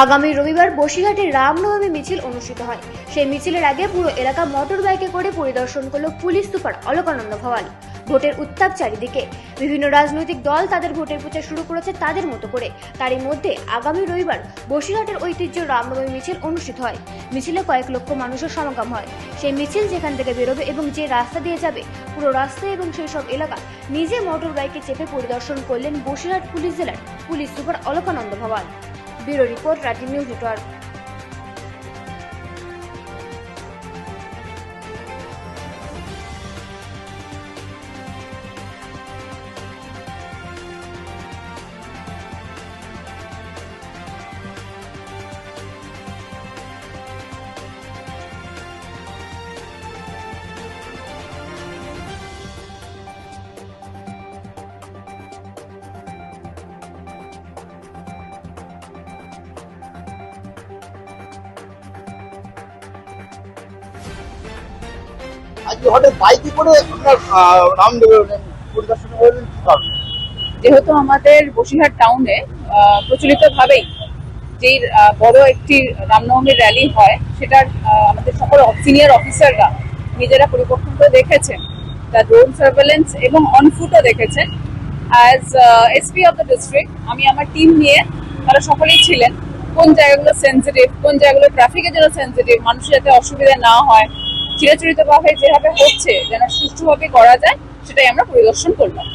আগামী রবিবার বসিরহাটে রামনবমী মিছিল অনুষ্ঠিত হয়। সেই মিছিলের আগে পুরো এলাকা মোটর বাইকে করে পরিদর্শন করল পুলিশ সুপার অলকানন্দ ভওয়াল। ভোটের উত্তাপ চারিদিকে, বিভিন্ন রাজনৈতিক দল তাদের ভোটের প্রচার শুরু করেছে তাদের মতো করে। তারই মধ্যে আগামী রবিবার বসিরহাটের ঐতিহ্য রামনবমী মিছিল অনুষ্ঠিত হয়। মিছিলে কয়েক লক্ষ মানুষের সমাগম হয়। সেই মিছিল যেখান থেকে বেরোবে এবং যে রাস্তা দিয়ে যাবে, পুরো রাস্তা এবং সেই সব এলাকা নিজে মোটর বাইকে চেপে পরিদর্শন করলেন বসিরহাট পুলিশ জেলার police super Alakananda Bhowal. Bureau report, রাজ্য নিউজ নেটওয়ার্ক। আজকে হঠাৎ বাইকে করে আপনার রামদেবের পরিদর্শন করলেন কি কারণে? যেহেতু আমাদের বসিরহাট টাউনে প্রচলিতভাবেই যেই বড় একটি রামনবমীর র্যালি হয়, সেটার আমাদের সকল সিনিয়র অফিসাররা নিজেরা পরিকল্পনা করে দেখেছেন, তার ড্রোন সার্ভেলেন্স এবং অন ফুটও দেখেছেন। As SP of the district আমি আমার টিম নিয়ে, তারা সকলেই ছিলেন, কোন জায়গাগুলো সেন্সিটিভ, কোন জায়গাগুলো ট্রাফিকের জন্য সেন্সিটিভ, মানুষের যাতে অসুবিধা না হয়, চিরাচরিতভাবে যেভাবে হচ্ছে যেন সুষ্ঠুভাবে করা যায়, সেটাই আমরা পরিদর্শন করলাম।